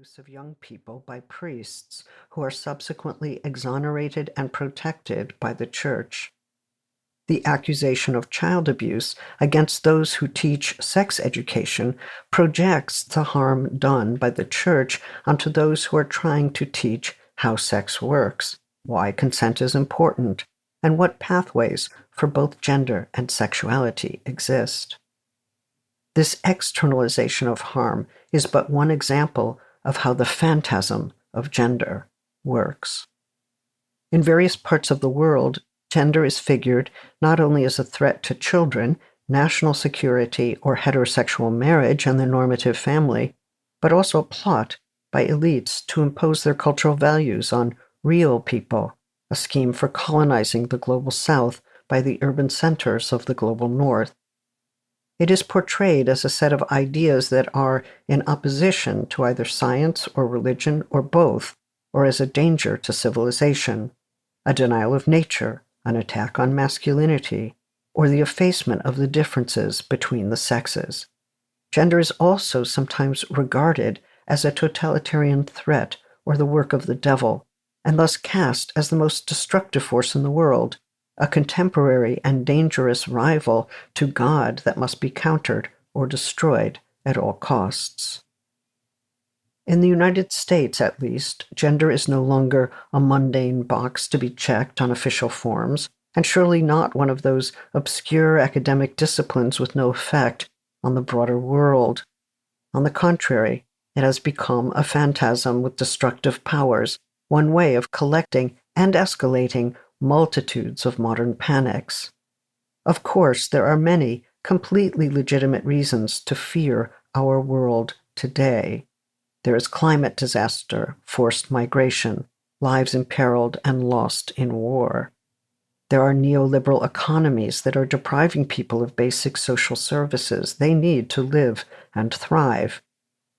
abuse of young people by priests who are subsequently exonerated and protected by the Church. The accusation of child abuse against those who teach sex education projects the harm done by the Church onto those who are trying to teach how sex works, why consent is important, and what pathways for both gender and sexuality exist. This externalization of harm is but one example of how the phantasm of gender works. In various parts of the world, gender is figured not only as a threat to children, national security, or heterosexual marriage and the normative family, but also a plot by elites to impose their cultural values on real people, a scheme for colonizing the global South by the urban centers of the global North. It is portrayed as a set of ideas that are in opposition to either science or religion or both, or as a danger to civilization, a denial of nature, an attack on masculinity, or the effacement of the differences between the sexes. Gender is also sometimes regarded as a totalitarian threat or the work of the devil, and thus cast as the most destructive force in the world, a contemporary and dangerous rival to God that must be countered or destroyed at all costs. In the United States, at least, gender is no longer a mundane box to be checked on official forms, and surely not one of those obscure academic disciplines with no effect on the broader world. On the contrary, it has become a phantasm with destructive powers, one way of collecting and escalating multitudes of modern panics. Of course, there are many completely legitimate reasons to fear our world today. There is climate disaster, forced migration, lives imperiled and lost in war. There are neoliberal economies that are depriving people of basic social services they need to live and thrive.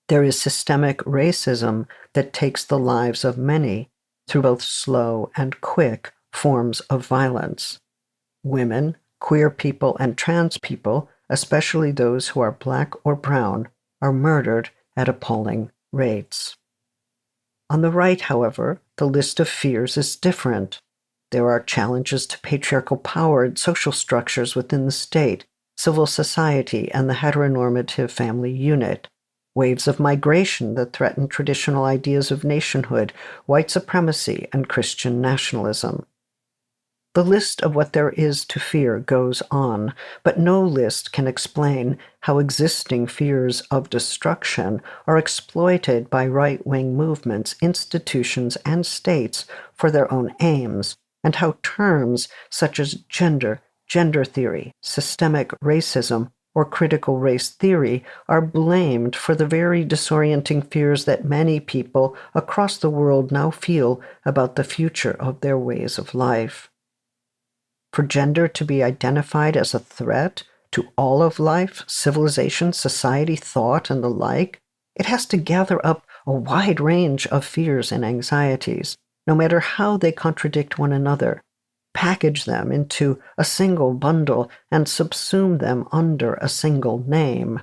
There is systemic racism that takes the lives of many through both slow and quick forms of violence. Women, queer people, and trans people, especially those who are Black or brown, are murdered at appalling rates. On the right, however, the list of fears is different. There are challenges to patriarchal power and social structures within the state, civil society, and the heteronormative family unit. Waves of migration that threaten traditional ideas of nationhood, white supremacy, and Christian nationalism. The list of what there is to fear goes on, but no list can explain how existing fears of destruction are exploited by right-wing movements, institutions, and states for their own aims, and how terms such as gender theory, systemic racism, or critical race theory are blamed for the very disorienting fears that many people across the world now feel about the future of their ways of life. For gender to be identified as a threat to all of life, civilization, society, thought, and the like, it has to gather up a wide range of fears and anxieties, no matter how they contradict one another, package them into a single bundle, and subsume them under a single name.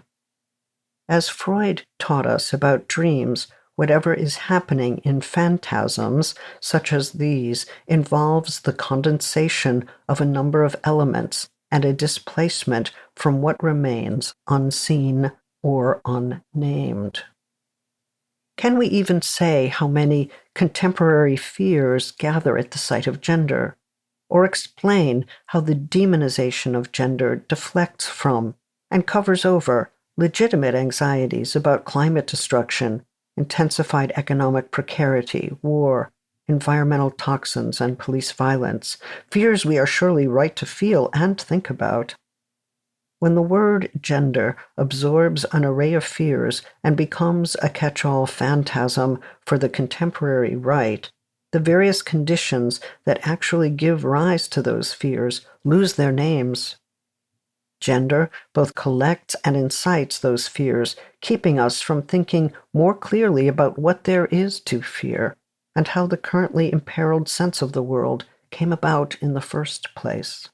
As Freud taught us about dreams, whatever is happening in phantasms, such as these, involves the condensation of a number of elements and a displacement from what remains unseen or unnamed. Can we even say how many contemporary fears gather at the sight of gender, or explain how the demonization of gender deflects from and covers over legitimate anxieties about climate destruction, intensified economic precarity, war, environmental toxins, and police violence, fears we are surely right to feel and think about? When the word gender absorbs an array of fears and becomes a catch-all phantasm for the contemporary right, the various conditions that actually give rise to those fears lose their names. Gender both collects and incites those fears, keeping us from thinking more clearly about what there is to fear and how the currently imperiled sense of the world came about in the first place.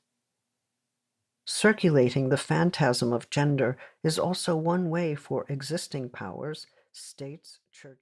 Circulating the phantasm of gender is also one way for existing powers, states, churches,